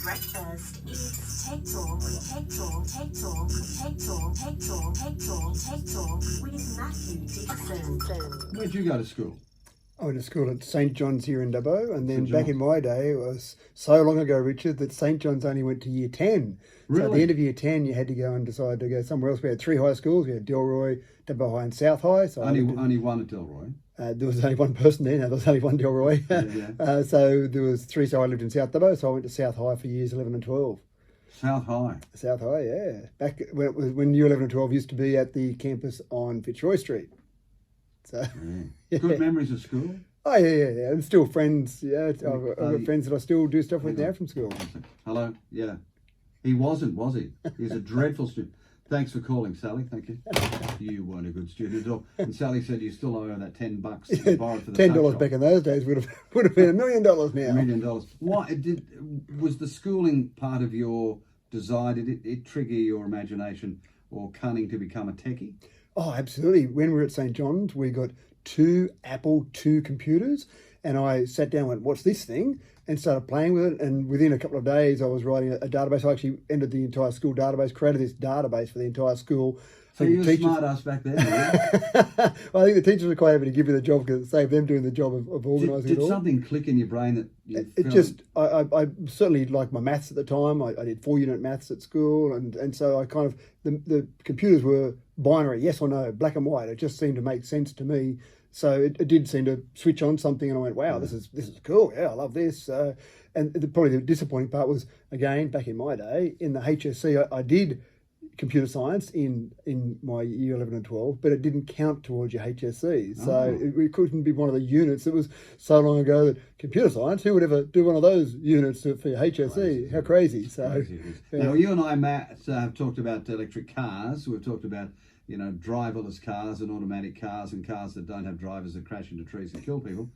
Breakfast is Tech Talk, Tech Talk, Tech Talk, Tech Talk, Tech Talk, Tech Talk, Tech Talk with Matthew Dixon. Where'd you go to school? I went to school at St John's here in Dubbo, and then St. back in my day, it was so long ago, Richard, that St John's only went to year 10. So at the Really? end of year 10, you had to go and decide to go somewhere else. We had three high schools. We had Delroy, Dubbo High and South High. So Only one at Delroy. there was only one person there. No, there was only one Delroy. Yeah. So there was three. So I lived in South Dubbo, so I went to South High for years 11 and 12. South High. South High, yeah. Back when year 11 and 12 used to be at the campus on Fitzroy Street. So, Yeah. Good memories of school? Oh, yeah. And still friends. Yeah, I've got friends that I still do stuff with now from school. Hello? Yeah. He wasn't, was he? He's a dreadful student. Thanks for calling, Sally. Thank you. You weren't a good student at all. And Sally said you still owe her that $10 that you borrowed for the tuck $10 shop. back in those days would have been $1 million now. $1 million. What was the schooling part of your desire? Did it trigger your imagination or cunning to become a techie? Oh, absolutely. When we were at St John's, we got two Apple II computers, and I sat down and went, what's this thing? And started playing with it. And within a couple of days, I was writing a database. I actually entered the entire school database, created this database for the entire school. So you were smart ass back then, weren't Well, I think the teachers were quite happy to give me the job because it saved them doing the job of you? organising it Did all. something click in your brain that you It felt- just, I certainly liked my maths at the time. I did 4-unit maths at school, and so I kind of, the computers were binary, yes or no, black and white. It just seemed to make sense to me. So it did seem to switch on something, and I went, wow, this is cool. Yeah, I love this. And probably the disappointing part was, again, back in my day, in the HSC, I did computer science in my year 11 and 12, but it didn't count towards your HSC. So it couldn't be one of the units. It was so long ago that computer science, who would ever do one of those units for your HSC? Crazy. How crazy. So, Crazy it is. yeah. Now, you and I, Matt, have talked about electric cars. We've talked about, driverless cars and automatic cars and cars that don't have drivers that crash into trees and kill people.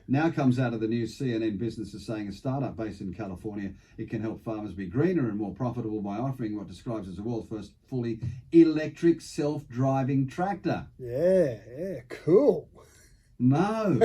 Now comes out of the news, CNN Business is saying a startup based in California, it can help farmers be greener and more profitable by offering what describes as the world's first fully electric self-driving tractor. yeah, cool. No,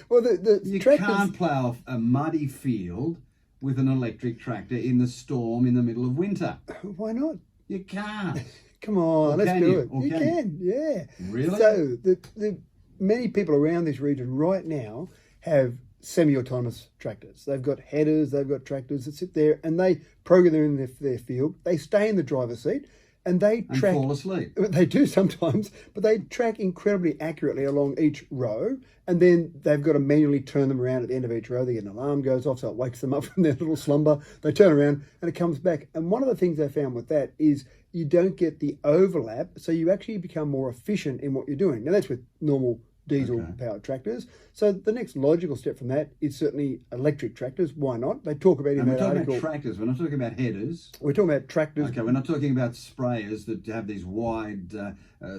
Well, the you tractors, can't plough a muddy field with an electric tractor in the storm in the middle of winter. why not? You can't. Come on, Or let's can do you? it. Or You can you? can, yeah. Really? So the many people around this region right now have semi-autonomous tractors. They've got headers, they've got tractors that sit there, and they program them in their field. They stay in the driver's seat, and they And track. fall asleep. They do sometimes, but they track incredibly accurately along each row, and then they've got to manually turn them around at the end of each row. They get an alarm goes off, so it wakes them up from their little slumber. They turn around, and it comes back. And one of the things they found with that is you don't get the overlap, so you actually become more efficient in what you're doing. Now, that's with normal diesel-powered tractors. So the next logical step from that is certainly electric tractors. Why not? They talk about in And we're that talking article. about tractors. We're not talking about headers. We're talking about tractors. Okay, we're not talking about sprayers that have these wide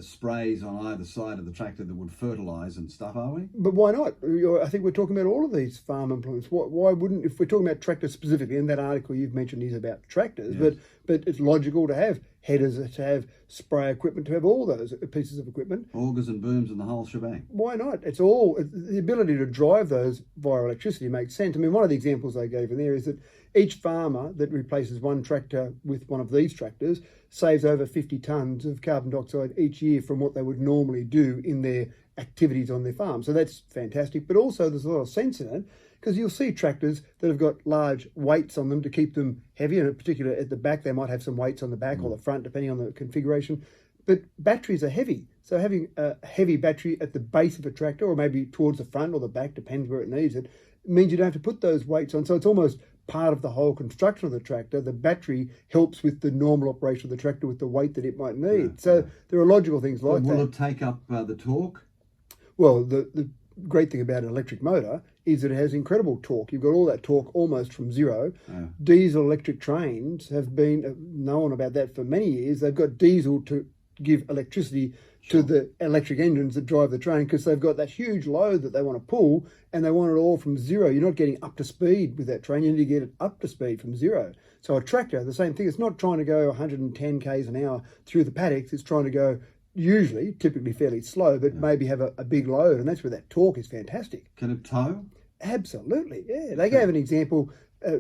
sprays on either side of the tractor that would fertilise and stuff, are we? But why not? I think we're talking about all of these farm implements. Why wouldn't, if we're talking about tractors specifically, and that article you've mentioned is about tractors, Yes. but it's logical to have headers, to have spray equipment, to have all those pieces of equipment. Augers and booms and the whole shebang. Why not? It's all, the ability to drive those via electricity makes sense. I mean, one of the examples they gave in there is that each farmer that replaces one tractor with one of these tractors saves over 50 tonnes of carbon dioxide each year from what they would normally do in their activities on their farm. So that's fantastic. But also there's a lot of sense in it, because you'll see tractors that have got large weights on them to keep them heavy, and in particular at the back they might have some weights on the back or the front depending on the configuration. But batteries are heavy, so having a heavy battery at the base of a tractor, or maybe towards the front or the back, depends where it needs it, means you don't have to put those weights on. So it's almost part of the whole construction of the tractor. The battery helps with the normal operation of the tractor with the weight that it might need. So there are logical things like Will that. it take up the torque? Well, the great thing about an electric motor is that it has incredible torque. You've got all that torque almost from zero. Yeah. Diesel electric trains have been known about that for many years. They've got diesel to give electricity to the electric engines that drive the train, because they've got that huge load that they want to pull, and they want it all from zero. You're not getting up to speed with that train. You need to get it up to speed from zero. So a tractor, the same thing. It's not trying to go 110 k's an hour through the paddocks. It's trying to go typically fairly slow, but maybe have a big load, and that's where that torque is fantastic. Can it tow? Absolutely, yeah. They gave an example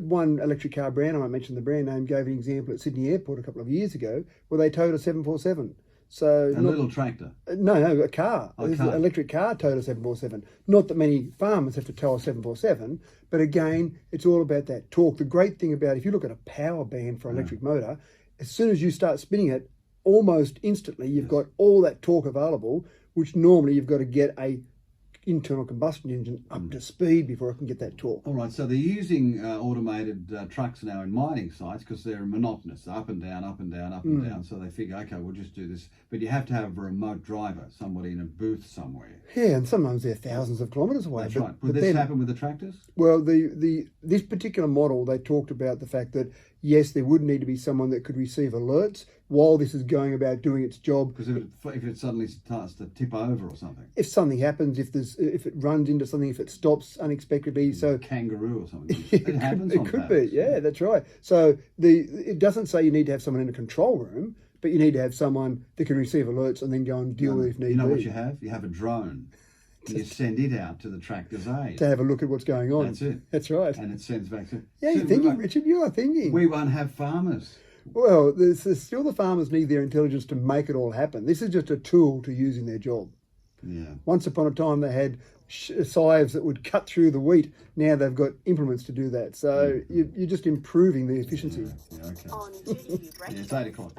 One electric car brand, I won't mention the brand name, gave an example at Sydney Airport a couple of years ago where they towed a 747. So A little tractor. No, a car. A This is car. an electric car towed a 747. Not that many farmers have to tow a 747, but again, it's all about that torque. The great thing about, if you look at a power band for an electric motor, as soon as you start spinning it, almost instantly you've got all that torque available, which normally you've got to get a internal combustion engine up to speed before it can get that torque. All right, so they're using automated trucks now in mining sites because they're monotonous, up and down, up and down, up and down. So they figure, okay, we'll just do this. But you have to have a remote driver, somebody in a booth somewhere. Yeah, and sometimes they're thousands of kilometres away. That's but- right. but Would this then- happen with the tractors? Well, this particular model, they talked about the fact that yes, there would need to be someone that could receive alerts while this is going about doing its job. Because if it suddenly starts to tip over or something, If something happens, if it runs into something, if it stops unexpectedly, so kangaroo or something, it happens. it could be. Yeah, that's right. So it doesn't say you need to have someone in a control room, but you need to have someone that can receive alerts and then go and deal with it if need You know be. what you have? You have a drone. And you send it out to the tractor's aid. To have a look at what's going on. That's it. That's right. And it sends back to. Yeah, you're So thinking, Richard. You are thinking. we won't have farmers. Well, there's still the farmers need their intelligence to make it all happen. This is just a tool to use in their job. Yeah. Once upon a time, they had scythes that would cut through the wheat. Now they've got implements to do that. So you're just improving the efficiency. Yeah, okay. On GDP Yeah, Breakfast. it's 8 o'clock.